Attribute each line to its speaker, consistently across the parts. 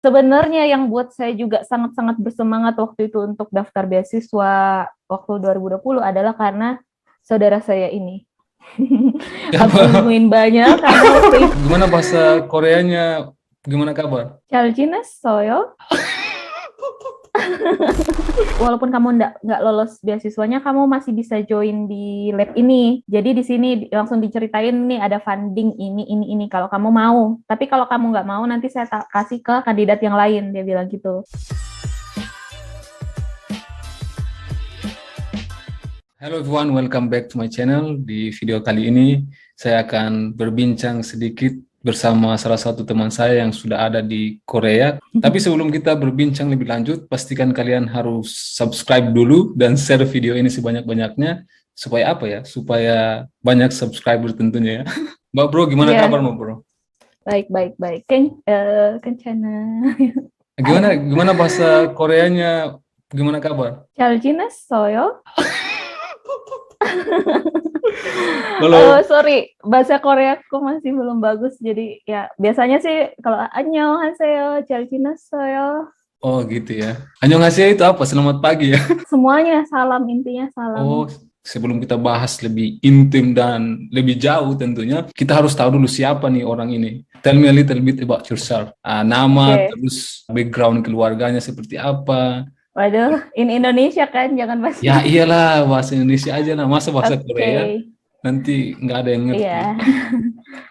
Speaker 1: Sebenarnya yang buat saya juga sangat-sangat bersemangat waktu itu untuk daftar beasiswa waktu 2020 adalah karena saudara saya ini. Abdul
Speaker 2: Siapa?
Speaker 1: Muin banyak karena waktu itu
Speaker 2: Gimana bahasa Koreanya? Gimana kabar?
Speaker 1: Charjines Soyo. Walaupun kamu nggak lolos beasiswanya, kamu masih bisa join di lab ini. Jadi di sini langsung diceritain nih ada funding ini kalau kamu mau. Tapi kalau kamu nggak mau, nanti saya kasih ke kandidat yang lain, dia bilang gitu.
Speaker 2: Hello everyone, welcome back to my channel. Di video kali ini, saya akan berbincang sedikit bersama salah satu teman saya yang sudah ada di Korea. Tapi sebelum kita berbincang lebih lanjut, pastikan kalian harus subscribe dulu dan share video ini sebanyak-banyaknya. Supaya apa ya? Supaya banyak subscriber tentunya ya. Mbak Bro, gimana kabar
Speaker 1: Iya,
Speaker 2: Mbak Bro?
Speaker 1: baik. Kencana.
Speaker 2: Gimana bahasa Koreanya? Gimana kabar?
Speaker 1: Charjines Soyo.
Speaker 2: Kalau
Speaker 1: Sorry, bahasa Koreaku masih belum bagus. Jadi ya biasanya sih kalau annyeonghaseyo, Charjines Soyo.
Speaker 2: Oh gitu ya. Annyeonghaseyo itu apa? Selamat pagi ya.
Speaker 1: Semuanya salam, intinya
Speaker 2: Oh,
Speaker 1: salam.
Speaker 2: sebelum kita bahas lebih intim dan lebih jauh tentunya, kita harus tahu dulu siapa nih orang ini. Tell me a little bit about yourself. Nama,
Speaker 1: Oke.
Speaker 2: terus background keluarganya seperti apa.
Speaker 1: Waduh, ini Indonesia kan, jangan bahasa
Speaker 2: Ya
Speaker 1: Indonesia.
Speaker 2: iyalah, bahasa Indonesia aja lah. Masa bahasa
Speaker 1: Oke,
Speaker 2: Korea nanti nggak ada yang ngerti.
Speaker 1: iya.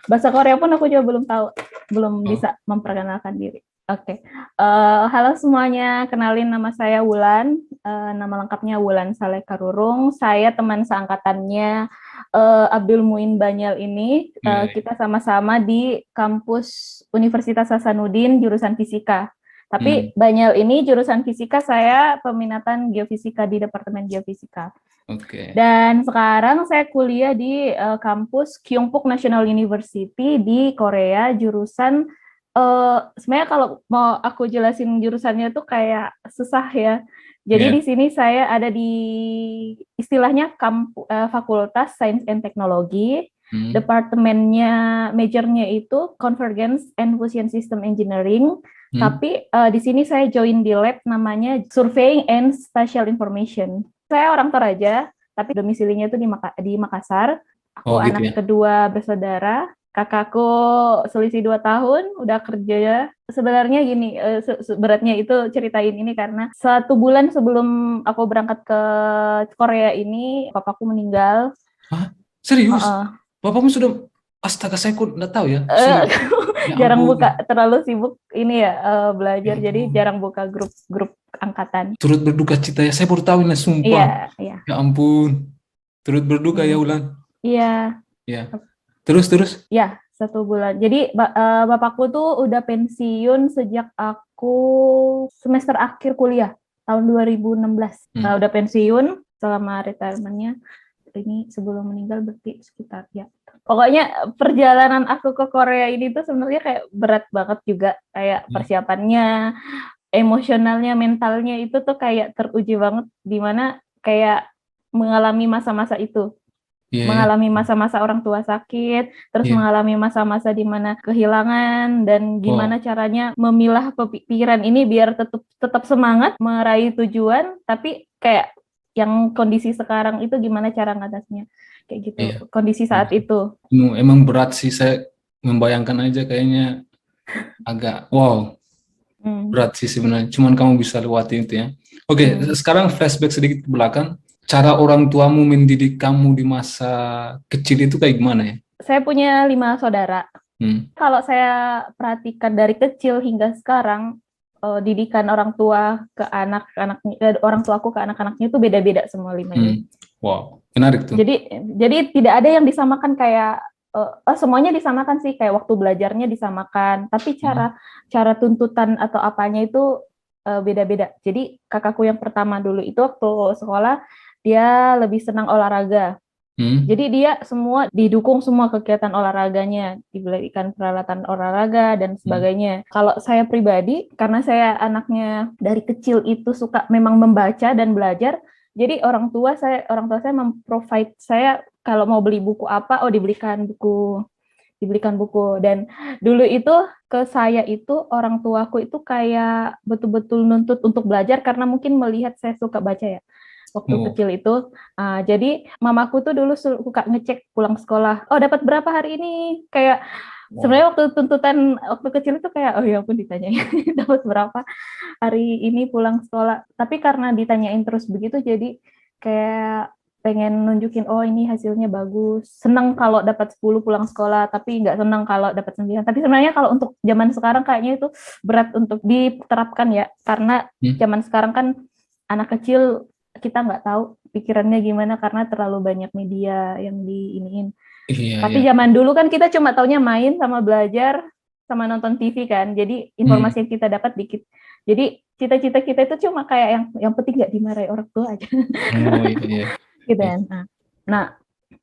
Speaker 1: Bahasa Korea pun aku juga belum tahu, belum
Speaker 2: Oh,
Speaker 1: bisa memperkenalkan diri. Oke. Halo semuanya, kenalin nama saya Wulan. Nama lengkapnya Wulan Saleh Karurung. Saya teman seangkatannya Abdul Muin Banyal ini.
Speaker 2: iya, iya.
Speaker 1: Kita sama-sama di kampus Universitas Hasanuddin jurusan fisika.
Speaker 2: Hmm,
Speaker 1: Tapi Banyal ini jurusan fisika, saya peminatan geofisika di Departemen Geofisika.
Speaker 2: oke.
Speaker 1: Dan sekarang saya kuliah di kampus Kyungpook National University di Korea, jurusan sebenarnya kalau mau aku jelasin jurusannya tuh kayak susah ya. Jadi
Speaker 2: Iya.
Speaker 1: di sini saya ada di istilahnya Fakultas Sains and Teknologi,
Speaker 2: Hmm,
Speaker 1: departemennya majornya itu Convergence and Fusion System Engineering.
Speaker 2: hmm.
Speaker 1: Tapi di sini saya join di lab namanya Surveying and Spatial Information. Saya orang Toraja, tapi domisilinya itu di Makassar. Aku
Speaker 2: Oh gitu
Speaker 1: anak
Speaker 2: ya.
Speaker 1: kedua bersaudara. Kakakku selisih 2 tahun, udah kerja ya. Sebenarnya gini, beratnya itu ceritain ini karena 1 bulan sebelum aku berangkat ke Korea ini, papaku meninggal.
Speaker 2: Hah? Serius?
Speaker 1: Uh-uh.
Speaker 2: Bapakmu sudah, astaga saya kok nggak tahu ya.
Speaker 1: Eh,
Speaker 2: Sudah, ya
Speaker 1: jarang buka,
Speaker 2: ampun.
Speaker 1: terlalu sibuk ini ya,
Speaker 2: Ya
Speaker 1: belajar, jadi
Speaker 2: ampun.
Speaker 1: jarang buka grup angkatan.
Speaker 2: Turut berduka cita ya. Saya baru tahu ini,
Speaker 1: Iya,
Speaker 2: sumpah.
Speaker 1: iya.
Speaker 2: Ya ampun. Turut berduka ya
Speaker 1: Hmm.
Speaker 2: Ulan.
Speaker 1: Iya,
Speaker 2: Ya. Terus.
Speaker 1: ya 1 bulan. Jadi bapakku tuh udah pensiun sejak aku semester akhir kuliah tahun 2016.
Speaker 2: Hmm.
Speaker 1: Udah pensiun selama retirementnya. Ini sebelum meninggal berarti sekitar ya. Pokoknya perjalanan aku ke Korea ini tuh sebenarnya kayak berat banget juga. Kayak
Speaker 2: Ya.
Speaker 1: persiapannya, emosionalnya, mentalnya itu tuh kayak teruji banget. Dimana kayak mengalami masa-masa itu,
Speaker 2: Iya.
Speaker 1: mengalami masa-masa orang tua sakit, terus
Speaker 2: Iya.
Speaker 1: mengalami masa-masa di mana kehilangan, dan gimana
Speaker 2: Wow.
Speaker 1: caranya memilah pikiran ini biar tetap semangat meraih tujuan, tapi kayak yang kondisi sekarang itu gimana cara ngatasnya, kayak gitu,
Speaker 2: Iya.
Speaker 1: kondisi saat itu.
Speaker 2: Emang berat sih, saya membayangkan aja kayaknya agak wow,
Speaker 1: Hmm.
Speaker 2: berat sih sebenarnya. Cuman kamu bisa lewati itu ya. Oke,
Speaker 1: Hmm.
Speaker 2: sekarang flashback sedikit ke belakang. Cara orang tuamu mendidik kamu di masa kecil itu kayak gimana ya?
Speaker 1: Saya punya 5 saudara.
Speaker 2: Hmm.
Speaker 1: Kalau saya perhatikan dari kecil hingga sekarang, didikan orang tua ke anak-anaknya, orang tuaku ke anak-anaknya itu beda-beda semua 5 ini.
Speaker 2: Hmm. Wow, menarik tuh.
Speaker 1: Jadi tidak ada yang disamakan kayak semuanya disamakan sih, kayak waktu belajarnya disamakan, tapi
Speaker 2: Hmm.
Speaker 1: cara tuntutan atau apanya itu beda-beda. Jadi kakakku yang pertama dulu itu waktu sekolah dia lebih senang olahraga.
Speaker 2: Hmm.
Speaker 1: Jadi dia didukung semua kegiatan olahraganya, diberikan peralatan olahraga dan
Speaker 2: Hmm.
Speaker 1: sebagainya. Kalau saya pribadi, karena saya anaknya dari kecil itu suka memang membaca dan belajar, jadi orang tua saya memprovide saya kalau mau beli buku apa, dibelikan buku dibelikan buku. Dan dulu itu ke saya itu orang tuaku itu kayak betul-betul nuntut untuk belajar karena mungkin melihat saya suka baca ya waktu
Speaker 2: Oh,
Speaker 1: kecil itu. Jadi mamaku tuh dulu suka ngecek pulang sekolah, oh dapat berapa hari ini, kayak
Speaker 2: wow.
Speaker 1: sebenarnya waktu tuntutan waktu kecil itu kayak oh ya ampun ditanyain dapat berapa hari ini pulang sekolah. Tapi karena ditanyain terus begitu jadi kayak pengen nunjukin oh ini hasilnya bagus. Senang kalau dapat 10 pulang sekolah, tapi nggak senang kalau dapat 9. Tapi sebenarnya kalau untuk zaman sekarang kayaknya itu berat untuk diterapkan ya. Karena
Speaker 2: Hmm,
Speaker 1: zaman sekarang kan anak kecil kita nggak tahu pikirannya gimana karena terlalu banyak media yang diiniin.
Speaker 2: iya,
Speaker 1: Tapi
Speaker 2: iya.
Speaker 1: zaman dulu kan kita cuma taunya main sama belajar sama nonton TV kan. Jadi
Speaker 2: Hmm.
Speaker 1: informasi yang kita dapat dikit. Jadi cita-cita kita itu cuma kayak yang penting nggak dimarahi orang tua aja
Speaker 2: Oh, iya, iya.
Speaker 1: gitu
Speaker 2: Iya.
Speaker 1: kan. Nah,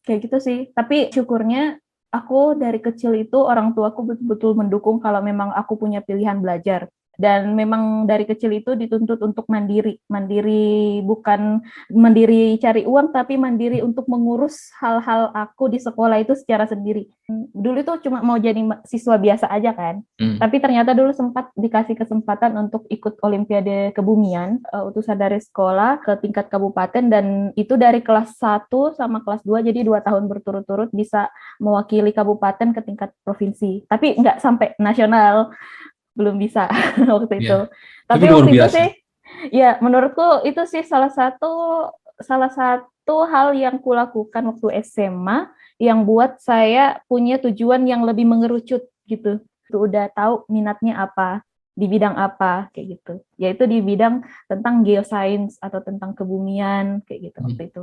Speaker 1: kayak gitu sih. Tapi syukurnya aku dari kecil itu orang tuaku betul-betul mendukung kalau memang aku punya pilihan belajar. Dan memang dari kecil itu dituntut untuk mandiri. Mandiri bukan mandiri cari uang, tapi mandiri untuk mengurus hal-hal aku di sekolah itu secara sendiri. Dulu itu cuma mau jadi siswa biasa aja kan.
Speaker 2: Hmm.
Speaker 1: Tapi ternyata dulu sempat dikasih kesempatan untuk ikut Olimpiade Kebumian, utusan dari sekolah ke tingkat kabupaten, dan itu dari kelas 1 sama kelas 2, jadi 2 tahun berturut-turut bisa mewakili kabupaten ke tingkat provinsi. Tapi nggak sampai nasional, belum bisa waktu
Speaker 2: Iya.
Speaker 1: itu.
Speaker 2: Tapi
Speaker 1: Tapi
Speaker 2: luar
Speaker 1: waktu itu
Speaker 2: biasa.
Speaker 1: sih, ya menurutku itu sih salah satu hal yang kulakukan waktu SMA yang buat saya punya tujuan yang lebih mengerucut gitu. Udah tahu minatnya apa, di bidang apa kayak gitu. Yaitu di bidang tentang geoscience atau tentang kebumian kayak gitu
Speaker 2: Hmm.
Speaker 1: waktu itu.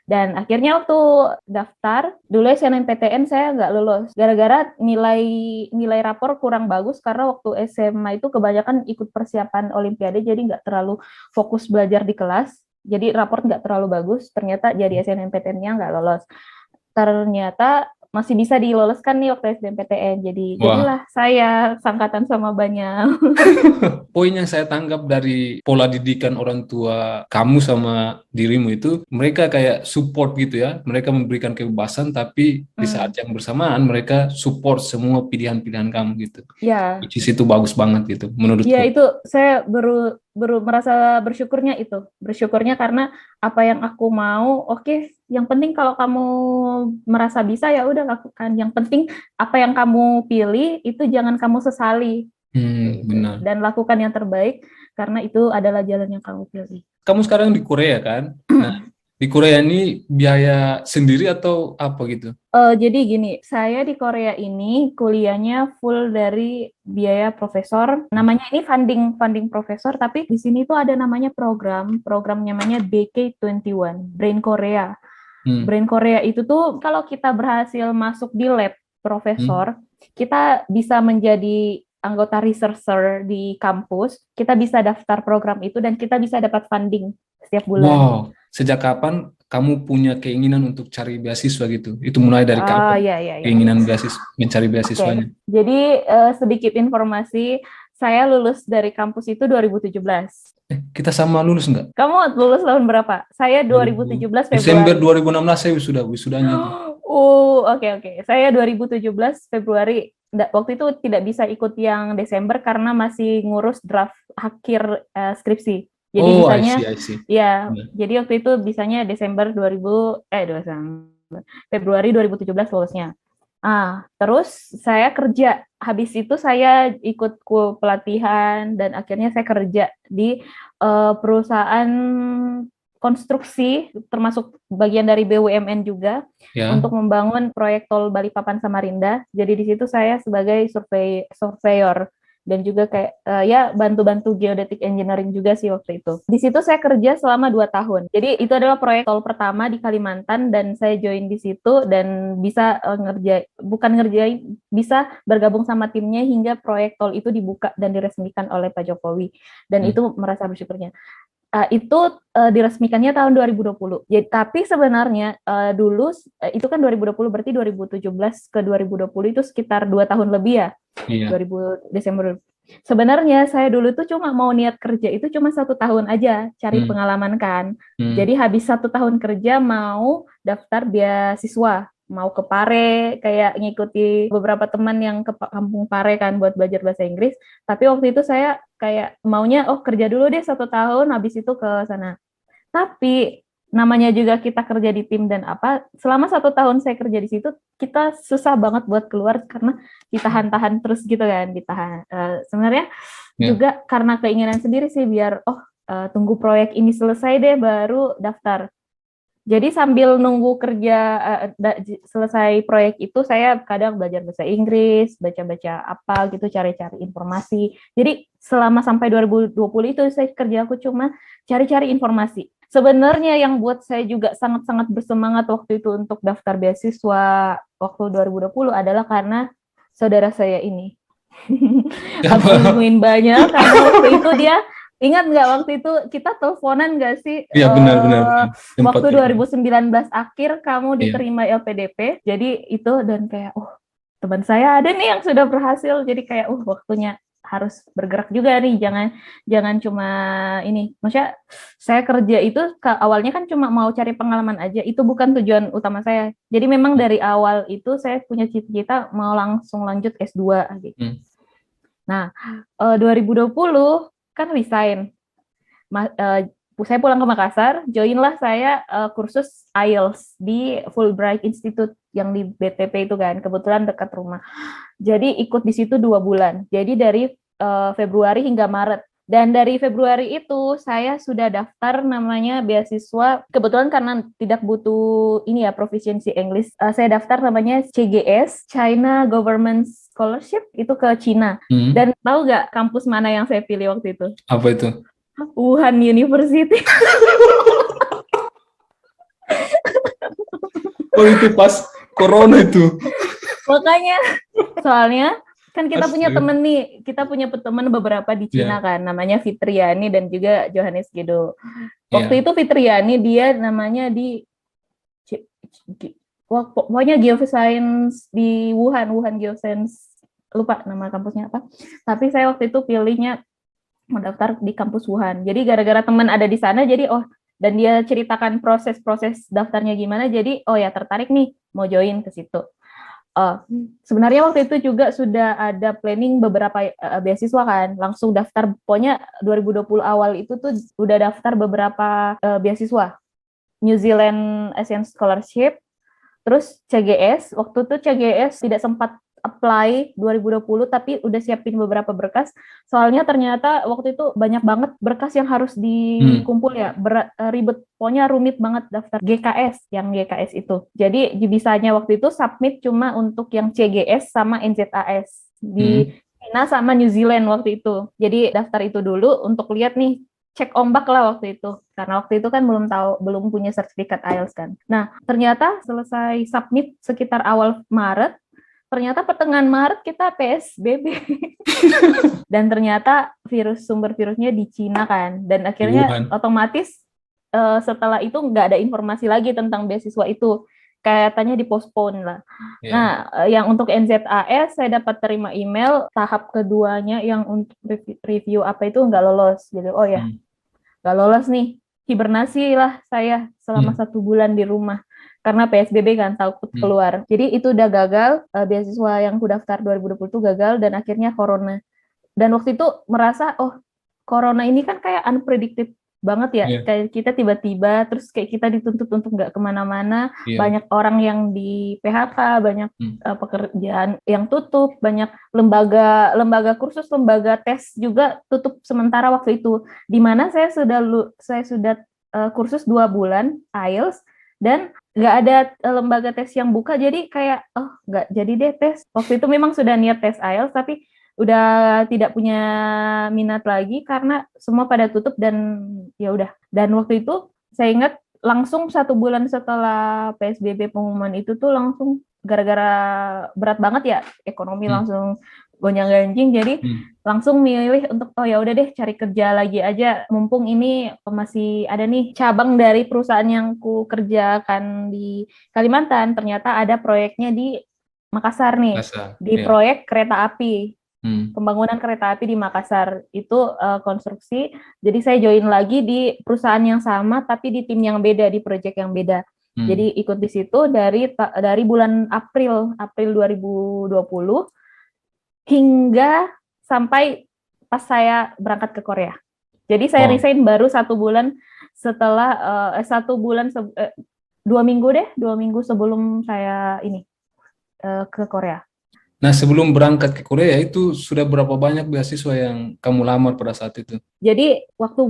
Speaker 1: Dan akhirnya waktu daftar, dulu SNMPTN saya nggak lulus. Gara-gara nilai rapor kurang bagus karena waktu SMA itu kebanyakan ikut persiapan Olimpiade, jadi nggak terlalu fokus belajar di kelas. Jadi rapor nggak terlalu bagus, ternyata jadi SNMPTN-nya nggak lolos. Ternyata masih bisa diloloskan nih waktu SBMPTN.
Speaker 2: Wah.
Speaker 1: Jadilah saya sangkatan sama banyak.
Speaker 2: Poin yang saya tangkap dari pola didikan orang tua kamu sama dirimu itu, mereka kayak support gitu ya. Mereka memberikan kebebasan, tapi di
Speaker 1: Hmm,
Speaker 2: saat yang bersamaan mereka support semua pilihan-pilihan kamu gitu.
Speaker 1: ya.
Speaker 2: Which is itu bagus banget gitu,
Speaker 1: Iya
Speaker 2: menurutku.
Speaker 1: itu saya baru baru merasa bersyukurnya karena apa yang aku mau, oke, yang penting kalau kamu merasa bisa ya udah lakukan. Yang penting apa yang kamu pilih itu jangan kamu sesali
Speaker 2: Hmm,
Speaker 1: gitu.
Speaker 2: benar.
Speaker 1: Dan lakukan yang terbaik karena itu adalah jalan yang kamu pilih.
Speaker 2: Kamu sekarang di Korea kan? Nah, di Korea ini biaya sendiri atau apa gitu?
Speaker 1: Jadi gini, saya di Korea ini kuliahnya full dari biaya profesor. Namanya ini funding funding profesor, tapi di sini tuh ada namanya program namanya BK21, Brain Korea.
Speaker 2: Hmm.
Speaker 1: Brain Korea itu tuh kalau kita berhasil masuk di lab
Speaker 2: Hmm.
Speaker 1: profesor, kita bisa menjadi anggota researcher di kampus, kita bisa daftar program itu dan kita bisa dapat funding setiap bulan.
Speaker 2: Wow, sejak kapan kamu punya keinginan untuk cari beasiswa gitu? Itu mulai dari
Speaker 1: Ah,
Speaker 2: kapan
Speaker 1: ya, ya, ya, ya.
Speaker 2: keinginan beasiswa, mencari
Speaker 1: Oke,
Speaker 2: beasiswanya?
Speaker 1: jadi sedikit informasi, saya lulus dari kampus itu 2017.
Speaker 2: Kita sama lulus nggak?
Speaker 1: Kamu lulus tahun berapa? Saya 2017
Speaker 2: Desember
Speaker 1: Februari.
Speaker 2: 2016 saya wisudanya tuh.
Speaker 1: Oke, oke. Saya 2017 Februari. Waktu itu tidak bisa ikut yang Desember karena masih ngurus draft akhir skripsi. Jadi
Speaker 2: Oh, I
Speaker 1: bisanya
Speaker 2: see, I see.
Speaker 1: ya,
Speaker 2: Ya.
Speaker 1: jadi waktu itu bisanya Desember 2000 Desember Februari 2017 lulusnya. Terus saya kerja. Habis itu saya ikut pelatihan dan akhirnya saya kerja di perusahaan konstruksi, termasuk bagian dari BUMN juga,
Speaker 2: Ya.
Speaker 1: untuk membangun proyek tol Balikpapan Samarinda. Jadi di situ saya sebagai surveyor dan juga kayak ya bantu-bantu geodetic engineering juga sih waktu itu. Di situ saya kerja selama 2 tahun. Jadi itu adalah proyek tol pertama di Kalimantan dan saya join di situ dan bisa bisa bergabung sama timnya hingga proyek tol itu dibuka dan diresmikan oleh Pak Jokowi. Dan
Speaker 2: Hmm.
Speaker 1: itu merasa bersyukurnya. Itu diresmikannya tahun 2020. Jadi, tapi sebenarnya dulu itu kan 2020 berarti 2017 ke 2020 itu sekitar 2 tahun lebih ya.
Speaker 2: Iya.
Speaker 1: 2000 Desember. Sebenarnya saya dulu tuh cuma mau niat kerja itu cuma 1 tahun aja cari
Speaker 2: Hmm.
Speaker 1: pengalaman kan.
Speaker 2: Hmm.
Speaker 1: Jadi habis 1 tahun kerja mau daftar beasiswa mau ke Pare, kayak ngikuti beberapa teman yang ke kampung Pare kan buat belajar bahasa Inggris. Tapi waktu itu saya kayak maunya, kerja dulu deh 1 tahun, habis itu ke sana. Tapi namanya juga kita kerja di tim dan selama 1 tahun saya kerja di situ, kita susah banget buat keluar karena ditahan-tahan terus gitu kan, ditahan. Sebenarnya juga karena keinginan sendiri sih, biar tunggu proyek ini selesai deh baru daftar. Jadi sambil nunggu kerja selesai proyek itu, saya kadang belajar bahasa Inggris, baca-baca apa gitu, cari-cari informasi. Jadi selama sampai 2020 itu saya kerja aku cuma cari-cari informasi. Sebenarnya yang buat saya juga sangat-sangat bersemangat waktu itu untuk daftar beasiswa waktu 2020 adalah karena saudara saya ini. Aku nungguin banyak karena waktu itu dia, ingat nggak waktu itu kita teleponan nggak sih?
Speaker 2: Iya, benar-benar.
Speaker 1: Waktu 2019 akhir kamu diterima LPDP, jadi itu, dan kayak teman saya ada nih yang sudah berhasil, jadi kayak waktunya harus bergerak juga nih, jangan cuma ini. Maksudnya saya kerja itu awalnya kan cuma mau cari pengalaman aja, itu bukan tujuan utama saya. Jadi memang dari awal itu saya punya cita-cita mau langsung lanjut S2 gitu. Nah, 2020 kan resign. Saya pulang ke Makassar, joinlah saya kursus IELTS di Fulbright Institute yang di BTP itu kan, kebetulan dekat rumah. Jadi ikut di situ 2 bulan. Jadi dari Februari hingga Maret. Dan dari Februari itu saya sudah daftar namanya beasiswa, kebetulan karena tidak butuh ini ya, proficiency English. Saya daftar namanya CGS, China Government Scholarship, itu ke Cina. Dan tahu nggak kampus mana yang saya pilih waktu itu?
Speaker 2: Apa itu?
Speaker 1: Wuhan University.
Speaker 2: Oh, itu pas corona itu.
Speaker 1: Makanya, soalnya kan kita punya temen nih, kita punya teman beberapa di Cina kan, namanya Fitriani dan juga Johannes Gedo. Waktu itu Fitriani dia namanya pokoknya Geoscience di Wuhan Geoscience, lupa nama kampusnya apa. Tapi saya waktu itu pilihnya mendaftar di kampus Wuhan. Jadi gara-gara teman ada di sana, jadi dan dia ceritakan proses-proses daftarnya gimana, jadi ya tertarik nih mau join ke situ. Sebenarnya waktu itu juga sudah ada planning beberapa beasiswa kan, langsung daftar. Pokoknya 2020 awal itu tuh udah daftar beberapa beasiswa, New Zealand Asian Scholarship, terus CGS. Waktu itu CGS tidak sempat apply 2020, tapi udah siapin beberapa berkas. Soalnya ternyata waktu itu banyak banget berkas yang harus dikumpul ya, ribet, pokoknya rumit banget daftar GKS, yang GKS itu. Jadi bisanya waktu itu submit cuma untuk yang CGS sama NZAS di China sama New Zealand waktu itu. Jadi daftar itu dulu untuk lihat nih, cek ombak lah waktu itu, karena waktu itu kan belum punya sertifikat IELTS kan. Nah, ternyata selesai submit sekitar awal Maret, ternyata pertengahan Maret kita PSBB. Dan ternyata sumber virusnya di Cina kan, dan akhirnya otomatis setelah itu nggak ada informasi lagi tentang beasiswa itu, katanya dipospon lah. Nah, yang untuk NZAS saya dapat terima email tahap keduanya yang untuk review apa itu nggak lolos. Jadi nggak lolos nih, hibernasi lah saya selama 1 bulan di rumah karena PSBB kan, takut keluar. Jadi itu udah gagal, beasiswa yang aku daftar 2020 itu gagal, dan akhirnya corona. Dan waktu itu merasa corona ini kan kayak unpredicted banget ya, kayak kita tiba-tiba terus kayak kita dituntut untuk nggak kemana-mana, banyak orang yang di PHK, banyak pekerjaan yang tutup, banyak lembaga kursus, lembaga tes juga tutup sementara waktu itu. Di mana saya sudah kursus 2 bulan IELTS dan nggak ada lembaga tes yang buka, jadi kayak nggak jadi deh tes. Waktu itu memang sudah niat tes IELTS, tapi udah tidak punya minat lagi karena semua pada tutup, dan ya udah. Dan waktu itu saya ingat langsung 1 bulan setelah PSBB pengumuman itu tuh langsung, gara-gara berat banget ya ekonomi, langsung gonjang-ganjing, jadi langsung milih untuk ya udah deh cari kerja lagi aja, mumpung ini masih ada nih cabang dari perusahaan yang ku kerjakan di Kalimantan, ternyata ada proyeknya di Makassar nih, di proyek kereta api. Pembangunan kereta api di Makassar itu konstruksi. Jadi saya join lagi di perusahaan yang sama tapi di tim yang beda, di proyek yang beda. Jadi ikut di situ dari bulan April 2020 hingga sampai pas saya berangkat ke Korea. Jadi saya resign baru 1 bulan setelah 2 minggu sebelum saya ini ke Korea.
Speaker 2: Nah, sebelum berangkat ke Korea itu sudah berapa banyak beasiswa yang kamu lamar pada saat itu?
Speaker 1: Jadi waktu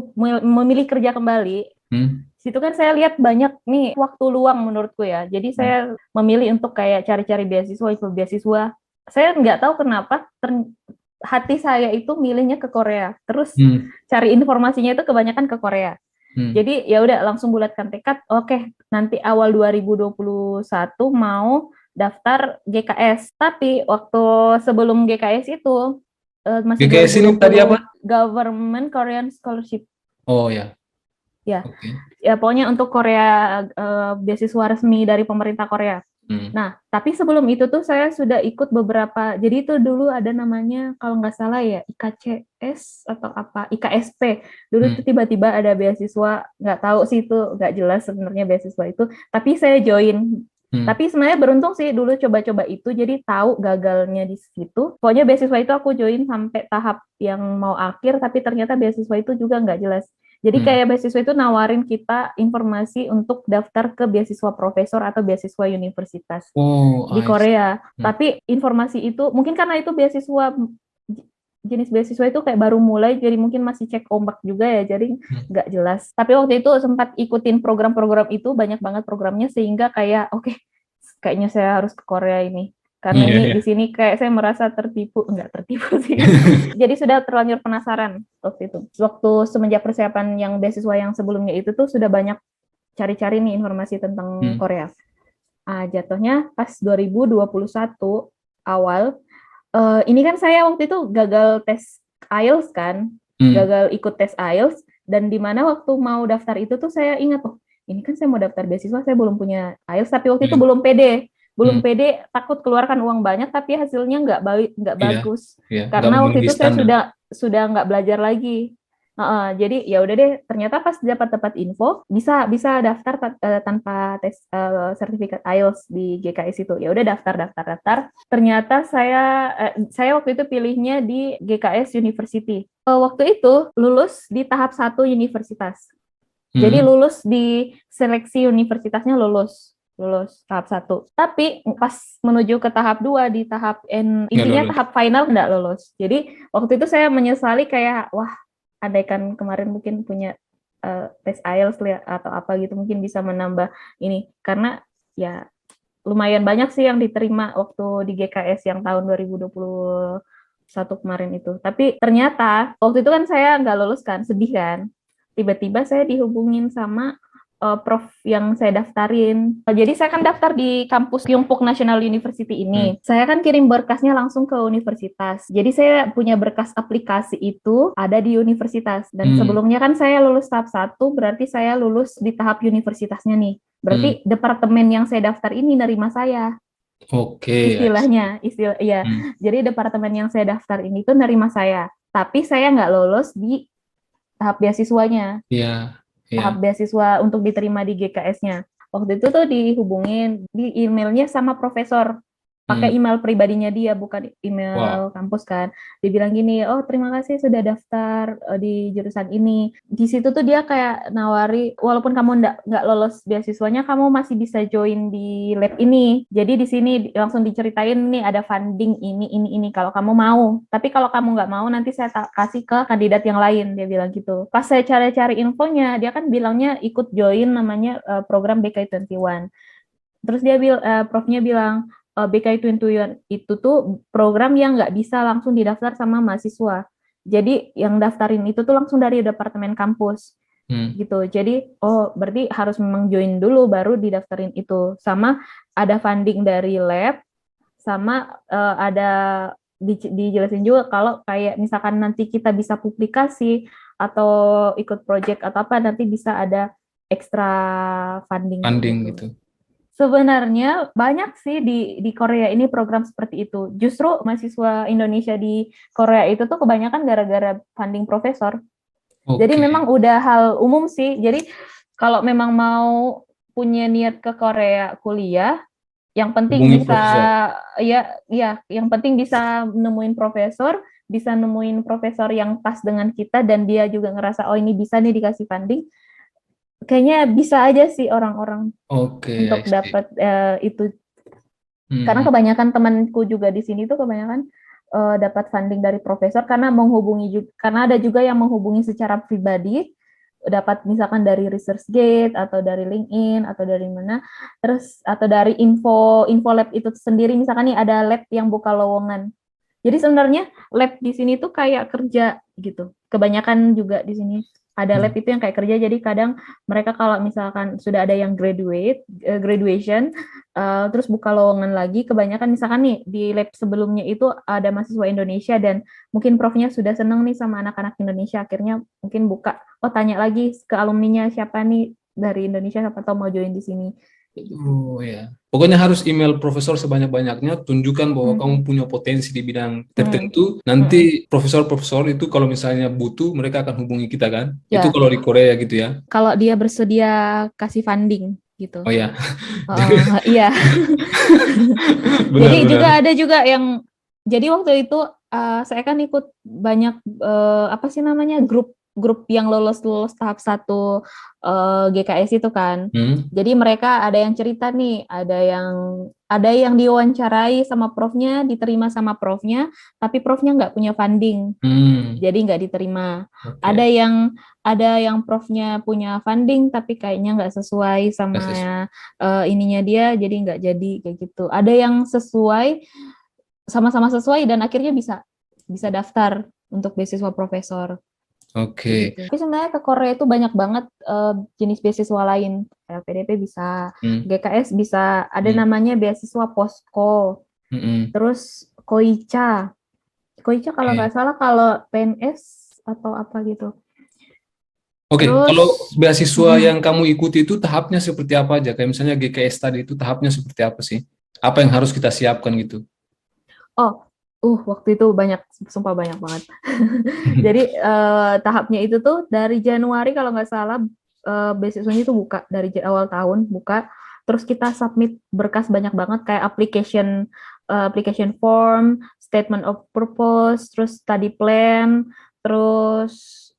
Speaker 1: memilih kerja kembali, situ kan saya lihat banyak nih waktu luang menurutku ya. Jadi saya memilih untuk kayak cari-cari beasiswa, ikut beasiswa. Saya nggak tahu kenapa hati saya itu milihnya ke Korea. Terus cari informasinya itu kebanyakan ke Korea. Jadi ya udah langsung bulatkan tekad, oke, nanti awal 2021 mau daftar GKS. Tapi waktu sebelum GKS itu masih
Speaker 2: GKS
Speaker 1: 2020,
Speaker 2: ini tadi apa?
Speaker 1: Government Korean Scholarship.
Speaker 2: Oh ya.
Speaker 1: Ya. Okay. Ya pokoknya untuk Korea beasiswa resmi dari pemerintah Korea. Nah, tapi sebelum itu tuh saya sudah ikut beberapa. Jadi itu dulu ada namanya kalau nggak salah ya IKCS atau apa IKSP. Dulu tuh tiba-tiba ada beasiswa, nggak tahu sih itu nggak jelas sebenarnya beasiswa itu. Tapi saya join. Tapi sebenarnya beruntung sih dulu coba-coba itu, jadi tahu gagalnya di situ. Pokoknya beasiswa itu aku join sampai tahap yang mau akhir, tapi ternyata beasiswa itu juga nggak jelas. Jadi kayak beasiswa itu nawarin kita informasi untuk daftar ke beasiswa profesor atau beasiswa universitas di Korea. Tapi informasi itu mungkin karena itu jenis beasiswa itu kayak baru mulai, jadi mungkin masih cek ombak juga ya, jadi nggak jelas. Tapi waktu itu sempat ikutin program-program itu, banyak banget programnya, sehingga kayak oke, kayaknya saya harus ke Korea ini. Karena di sini kayak saya merasa nggak tertipu sih. Jadi sudah terlanjur penasaran waktu itu. Waktu semenjak persiapan yang beasiswa yang sebelumnya itu tuh sudah banyak cari-cari nih informasi tentang Korea. Jatuhnya pas 2021 awal, ini kan saya waktu itu gagal tes IELTS kan, gagal ikut tes IELTS, dan di mana waktu mau daftar itu tuh saya ingat, ini kan saya mau daftar beasiswa, saya belum punya IELTS, tapi waktu itu belum pede, takut keluarkan uang banyak tapi hasilnya nggak bagus, karena waktu itu saya sudah nggak belajar lagi. Jadi ya udah deh, ternyata pas dapat info bisa daftar tanpa tes sertifikat IELTS di GKS itu. Ya udah daftar. Ternyata saya waktu itu pilihnya di GKS University. Waktu itu lulus di tahap 1 universitas. Jadi lulus di seleksi universitasnya, lulus tahap 1. Tapi pas menuju ke tahap 2 di tahap intinya tahap final nggak lulus. Jadi waktu itu saya menyesali kayak wah, andaikan kemarin mungkin punya tes IELTS atau apa gitu, mungkin bisa menambah ini, karena ya lumayan banyak sih yang diterima waktu di GKS yang tahun 2021 kemarin itu. Tapi ternyata waktu itu kan saya nggak lulus kan, sedih kan. Tiba-tiba saya dihubungin sama prof yang saya daftarin. Jadi saya kan daftar di kampus Kyungpook National University ini. Saya kan kirim berkasnya langsung ke universitas. Jadi saya punya berkas aplikasi itu ada di universitas. Dan sebelumnya kan saya lulus tahap 1, berarti saya lulus di tahap universitasnya nih. Berarti departemen yang saya daftar ini nerima saya.
Speaker 2: Oke.
Speaker 1: Ya. Jadi departemen yang saya daftar ini tuh nerima saya. Tapi saya nggak lolos di tahap beasiswanya. Tahap beasiswa untuk diterima di GKS-nya. Waktu itu tuh dihubungin di emailnya sama profesor, pakai email pribadinya dia, bukan email kampus kan. Dia bilang gini, oh terima kasih sudah daftar di jurusan ini. Di situ tuh dia kayak nawari, walaupun kamu nggak lolos beasiswanya, kamu masih bisa join di lab ini. Jadi di sini langsung diceritain nih ada funding ini kalau kamu mau. Tapi kalau kamu nggak mau, nanti saya kasih ke kandidat yang lain, dia bilang gitu. Pas saya cari infonya, dia kan bilangnya ikut join namanya program BK21. Terus profnya bilang, BK21 itu tuh program yang nggak bisa langsung didaftar sama mahasiswa. Jadi yang daftarin itu tuh langsung dari departemen kampus. Gitu. Jadi berarti harus memang join dulu baru didaftarin itu. Sama ada funding dari lab, sama ada dijelasin juga kalau kayak misalkan nanti kita bisa publikasi atau ikut project atau apa, nanti bisa ada ekstra funding
Speaker 2: gitu.
Speaker 1: Sebenarnya banyak sih di Korea ini program seperti itu. Justru mahasiswa Indonesia di Korea itu tuh kebanyakan gara-gara funding profesor. Jadi memang udah hal umum sih. Jadi kalau memang mau punya niat ke Korea kuliah, yang penting
Speaker 2: Hubungi
Speaker 1: bisa,
Speaker 2: profesor.
Speaker 1: yang penting bisa nemuin profesor, bisa nemuin profesor yang pas dengan kita dan dia juga ngerasa oh ini bisa nih dikasih funding. Kayaknya bisa aja sih orang-orang
Speaker 2: Oke, I
Speaker 1: untuk
Speaker 2: see.
Speaker 1: dapat itu. Karena
Speaker 2: Hmm.
Speaker 1: kebanyakan temanku juga di sini tuh kebanyakan dapat funding dari profesor karena menghubungi juga, karena ada juga yang menghubungi secara pribadi, dapat misalkan dari ResearchGate atau dari LinkedIn atau dari mana, terus atau dari info lab itu sendiri, misalkan nih ada lab yang buka lowongan. Jadi sebenarnya lab di sini tuh kayak kerja gitu. Kebanyakan juga di sini ada lab
Speaker 2: Hmm.
Speaker 1: itu yang kayak kerja. Jadi kadang mereka kalau misalkan sudah ada yang graduation, terus buka lowongan lagi. Kebanyakan misalkan nih di lab sebelumnya itu ada mahasiswa Indonesia dan mungkin profnya sudah seneng nih sama anak-anak Indonesia. Akhirnya mungkin buka, oh tanya lagi ke alumninya siapa nih dari Indonesia, siapa tahu mau join di sini. Kayak gitu.
Speaker 2: Oh ya. Pokoknya harus email profesor sebanyak-banyaknya, tunjukkan bahwa kamu
Speaker 1: Hmm.
Speaker 2: punya potensi di bidang
Speaker 1: Hmm.
Speaker 2: tertentu.
Speaker 1: Hmm.
Speaker 2: Nanti profesor-profesor itu kalau misalnya butuh, mereka akan hubungi kita kan. Itu
Speaker 1: Ya,
Speaker 2: kalau di Korea gitu ya.
Speaker 1: kalau dia bersedia kasih funding gitu.
Speaker 2: Oh ya. Jadi
Speaker 1: Iya. Jadi juga
Speaker 2: benar-benar.
Speaker 1: ada juga yang, jadi waktu itu saya kan ikut banyak apa sih namanya, grup yang lolos tahap 1 GKS itu kan.
Speaker 2: Hmm.
Speaker 1: Jadi mereka ada yang cerita nih, ada yang diwawancarai sama profnya, diterima sama profnya, tapi profnya nggak punya funding,
Speaker 2: Hmm.
Speaker 1: jadi nggak diterima. Ada
Speaker 2: Oke.
Speaker 1: yang ada yang profnya punya funding tapi kayaknya nggak sesuai sama
Speaker 2: Basis.
Speaker 1: ininya dia, jadi nggak jadi kayak gitu. Ada yang sesuai, sama-sama sesuai dan akhirnya bisa bisa daftar untuk beasiswa profesor kayak
Speaker 2: Oke.
Speaker 1: gitu. Tapi sebenarnya ke Korea itu banyak banget jenis beasiswa lain. LPDP bisa,
Speaker 2: Hmm.
Speaker 1: GKS bisa, ada
Speaker 2: Hmm.
Speaker 1: namanya beasiswa posko,
Speaker 2: Hmm.
Speaker 1: terus Koicha. Koicha kalau
Speaker 2: Oke.
Speaker 1: nggak salah kalau PNS atau apa gitu.
Speaker 2: Oke,
Speaker 1: Terus,
Speaker 2: kalau beasiswa
Speaker 1: mm,
Speaker 2: yang kamu ikuti itu tahapnya seperti apa aja? Kayak misalnya GKS tadi itu tahapnya seperti apa sih? Apa yang harus kita siapkan gitu?
Speaker 1: oh, waktu itu banyak, sumpah banyak banget. Jadi tahapnya itu tuh dari Januari kalau nggak salah, beasiswanya itu buka dari awal tahun buka. Terus kita submit berkas banyak banget kayak application form, statement of purpose, terus study plan, terus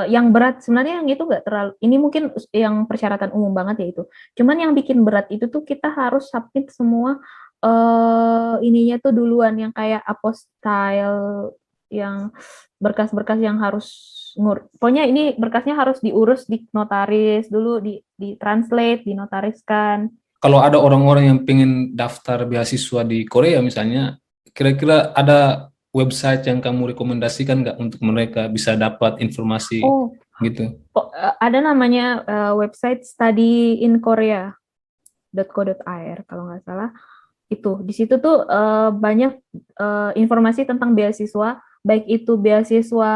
Speaker 1: yang berat sebenarnya yang itu nggak terlalu. Ini mungkin yang persyaratan umum banget ya itu. Cuman yang bikin berat itu tuh kita harus submit semua ininya tuh duluan yang kayak apostille, yang berkas-berkas yang harus pokoknya ini berkasnya harus diurus di notaris dulu, di translate, dinotariskan.
Speaker 2: Kalau ada orang-orang yang pengen daftar beasiswa di Korea misalnya, kira-kira ada website yang kamu rekomendasikan nggak untuk mereka bisa dapat informasi
Speaker 1: Oh,
Speaker 2: gitu?
Speaker 1: ada namanya website studyinkorea.co.ir kalau nggak salah. Itu di situ tuh banyak informasi tentang beasiswa, baik itu beasiswa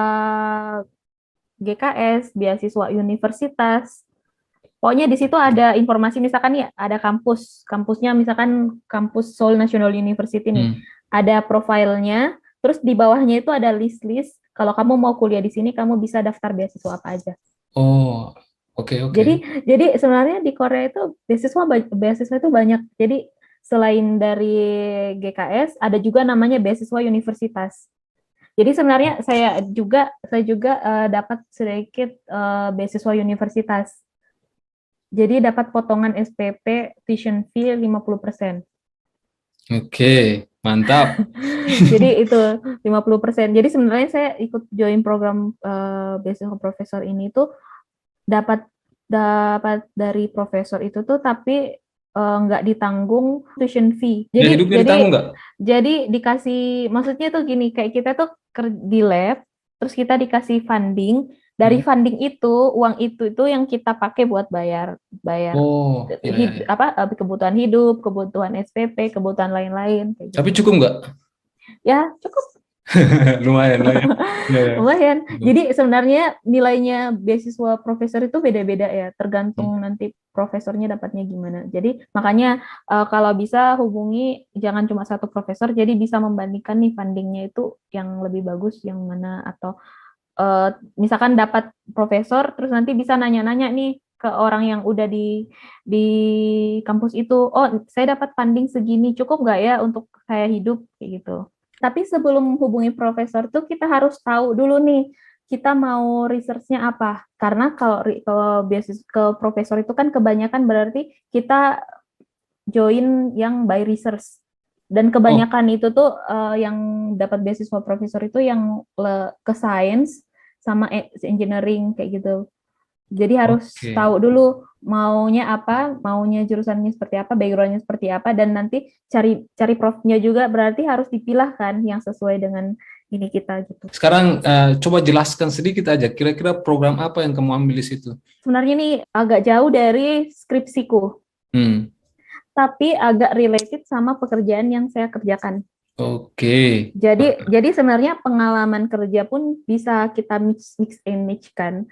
Speaker 1: GKS, beasiswa universitas. Pokoknya di situ ada informasi, misalkan nih ada kampusnya misalkan kampus Seoul National University nih.
Speaker 2: Hmm.
Speaker 1: Ada profilnya, terus di bawahnya itu ada list-list. Kalau kamu mau kuliah di sini, kamu bisa daftar beasiswa apa aja.
Speaker 2: Oh, oke oke.
Speaker 1: Jadi sebenarnya di Korea itu beasiswa itu banyak. Jadi selain dari GKS, ada juga namanya beasiswa universitas. Jadi sebenarnya saya juga dapat sedikit beasiswa universitas. Jadi dapat potongan SPP tuition fee 50%.
Speaker 2: Oke, mantap.
Speaker 1: Jadi itu 50%. Jadi sebenarnya saya ikut join program beasiswa profesor ini tuh dapat dapat dari profesor itu tuh, tapi nggak ditanggung tuition fee.
Speaker 2: Ya
Speaker 1: Jadi
Speaker 2: hidupnya
Speaker 1: jadi
Speaker 2: ditanggung nggak?
Speaker 1: jadi dikasih, maksudnya tuh gini, kayak kita tuh di lab, terus kita dikasih funding. Dari
Speaker 2: Hmm.
Speaker 1: funding itu, uang itu yang kita pakai buat bayar bayar
Speaker 2: Oh, ya ya ya.
Speaker 1: kebutuhan hidup, kebutuhan SPP, kebutuhan lain-lain kayak
Speaker 2: Tapi
Speaker 1: gitu.
Speaker 2: cukup nggak?
Speaker 1: Ya, cukup.
Speaker 2: Lumayan lah ya. Ya, ya.
Speaker 1: Lumayan.
Speaker 2: Cukup.
Speaker 1: Jadi sebenarnya nilainya beasiswa profesor itu beda-beda ya,
Speaker 2: Hmm.
Speaker 1: tergantung nanti profesornya dapatnya gimana. Jadi makanya kalau bisa hubungi jangan cuma satu profesor, jadi bisa membandingkan nih fundingnya itu yang lebih bagus yang mana, atau misalkan dapat profesor terus nanti bisa nanya-nanya nih ke orang yang udah di kampus itu, oh saya dapat funding segini, cukup nggak ya untuk saya hidup kayak gitu. Tapi sebelum hubungi profesor tuh kita harus tahu dulu nih kita mau research-nya apa. Karena kalau beasiswa ke profesor itu kan kebanyakan berarti kita join yang by research. Dan kebanyakan itu tuh yang dapat beasiswa profesor itu yang ke science sama engineering kayak gitu. Jadi harus tahu dulu maunya apa, maunya jurusannya seperti apa, background-nya seperti apa, dan nanti cari profnya juga berarti harus dipilah kan yang sesuai dengan ini kita gitu.
Speaker 2: Sekarang coba jelaskan sedikit aja, kira-kira program apa yang kamu ambil di situ?
Speaker 1: Sebenarnya ini agak jauh dari skripsiku, tapi agak related sama pekerjaan yang saya kerjakan.
Speaker 2: Oke.
Speaker 1: Jadi sebenarnya pengalaman kerja pun bisa kita mix and match kan.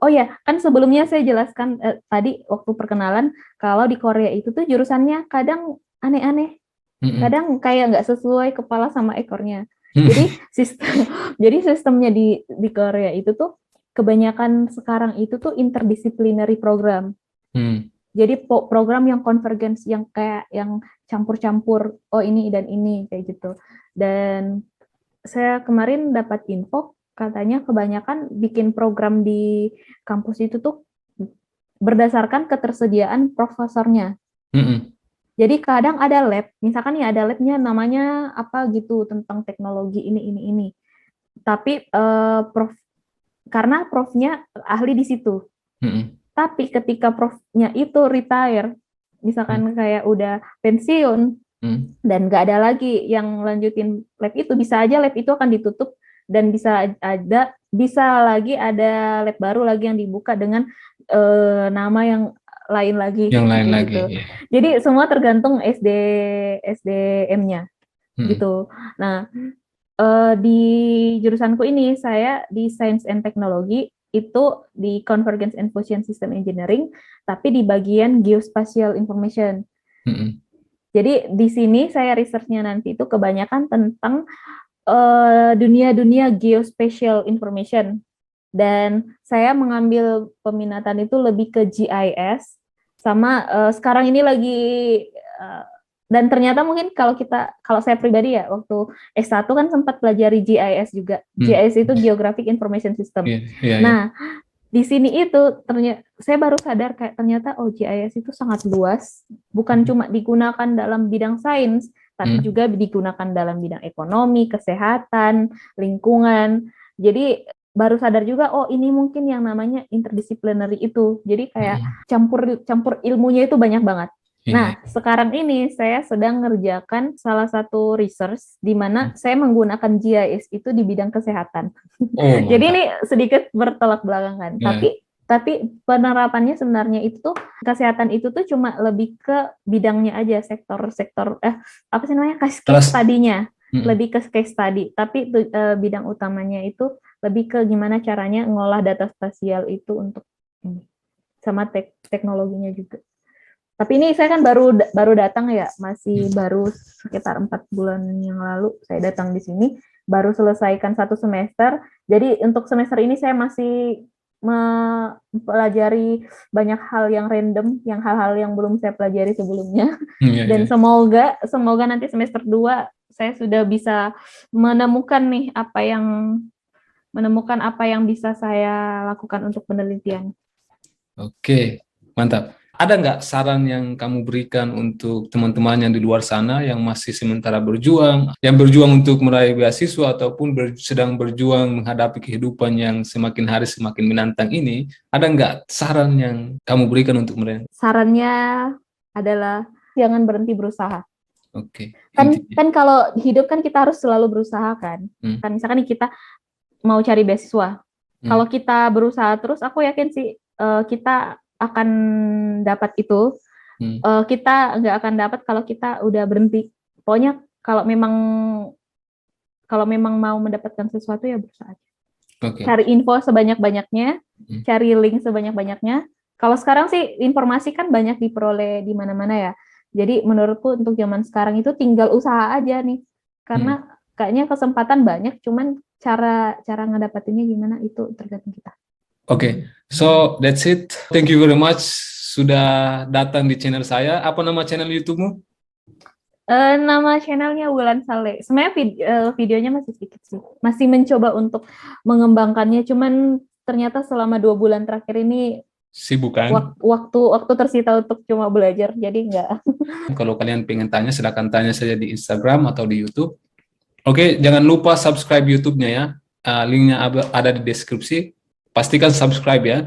Speaker 1: Oh ya, kan sebelumnya saya jelaskan tadi waktu perkenalan kalau di Korea itu tuh jurusannya kadang aneh-aneh, kadang kayak nggak sesuai kepala sama ekornya. Jadi sistemnya di Korea itu tuh kebanyakan sekarang itu tuh interdisciplinary program. Jadi program yang convergence, yang kayak yang campur-campur, oh ini dan ini kayak gitu. Dan saya kemarin dapat info katanya kebanyakan bikin program di kampus itu tuh berdasarkan ketersediaan profesornya. Jadi kadang ada lab, misalkan nih ada labnya namanya apa gitu tentang teknologi ini. Tapi karena profnya ahli di situ. Tapi ketika profnya itu retire, misalkan kayak udah pensiun dan nggak ada lagi yang lanjutin lab itu, bisa aja lab itu akan ditutup dan bisa lagi ada lab baru lagi yang dibuka dengan nama yang lain lagi.
Speaker 2: Yang lain
Speaker 1: gitu.
Speaker 2: lagi. Yeah.
Speaker 1: Jadi semua tergantung SDM-nya gitu. Nah di jurusanku ini saya di Science and Technology itu di Convergence and Fusion System Engineering, tapi di bagian Geospatial Information. Jadi di sini saya research-nya nanti itu kebanyakan tentang dunia geospatial information, dan saya mengambil peminatan itu lebih ke GIS sama sekarang ini lagi dan ternyata mungkin kalau saya pribadi ya waktu S1 kan sempat pelajari GIS juga. GIS itu Geographic Information System. Nah, di sini itu ternyata saya baru sadar kayak ternyata GIS itu sangat luas, bukan cuma digunakan dalam bidang sains, tapi juga digunakan dalam bidang ekonomi, kesehatan, lingkungan. Jadi baru sadar juga ini mungkin yang namanya interdisciplinary itu. Jadi kayak campur ilmunya itu banyak banget. Nah, sekarang ini saya sedang ngerjakan salah satu research di mana saya menggunakan GIS itu di bidang kesehatan. Jadi ini sedikit bertolak belakang kan. Tapi penerapannya sebenarnya itu kesehatan itu tuh cuma lebih ke bidangnya aja, sektor apa sih namanya, case study-nya. Lebih ke case study, tapi bidang utamanya itu lebih ke gimana caranya ngolah data spasial itu untuk sama teknologinya juga. Tapi ini saya kan baru datang ya, masih baru sekitar 4 bulan yang lalu saya datang di sini, baru selesaikan 1 semester. Jadi untuk semester ini saya masih mempelajari banyak hal yang random, yang hal-hal yang belum saya pelajari sebelumnya. Dan semoga nanti semester 2 saya sudah bisa menemukan apa yang bisa saya lakukan untuk penelitian.
Speaker 2: Oke, mantap. Ada nggak saran yang kamu berikan untuk teman-teman yang di luar sana yang masih sementara berjuang, yang berjuang untuk meraih beasiswa ataupun sedang berjuang menghadapi kehidupan yang semakin hari semakin menantang ini? Ada nggak saran yang kamu berikan untuk mereka?
Speaker 1: Sarannya adalah jangan berhenti berusaha.
Speaker 2: Oke.
Speaker 1: Kan kalau hidup kan kita harus selalu berusaha kan. Kan misalkan kita mau cari beasiswa. Kalau kita berusaha terus, aku yakin sih kita akan dapat itu. Kita nggak akan dapat kalau kita udah berhenti. Pokoknya kalau memang mau mendapatkan sesuatu ya berusaha. Cari info sebanyak-banyaknya, cari link sebanyak-banyaknya. Kalau sekarang sih informasi kan banyak diperoleh di mana-mana ya. Jadi menurutku untuk zaman sekarang itu tinggal usaha aja nih. Karena kayaknya kesempatan banyak, cuman cara ngedapatinnya gimana itu tergantung kita.
Speaker 2: Oke. So that's it. Thank you very much sudah datang di channel saya. Apa nama channel YouTube-mu?
Speaker 1: Nama channelnya Wulan Saleh. Sebenarnya videonya masih sedikit sih. Masih mencoba untuk mengembangkannya. Cuman ternyata selama 2 bulan terakhir ini
Speaker 2: Sibuk kan?
Speaker 1: waktu tersita untuk cuma belajar. Jadi enggak.
Speaker 2: Kalau kalian pengen tanya, silakan tanya saja di Instagram atau di YouTube. Oke, jangan lupa subscribe YouTube-nya ya. Linknya ada di deskripsi. Pastikan subscribe ya.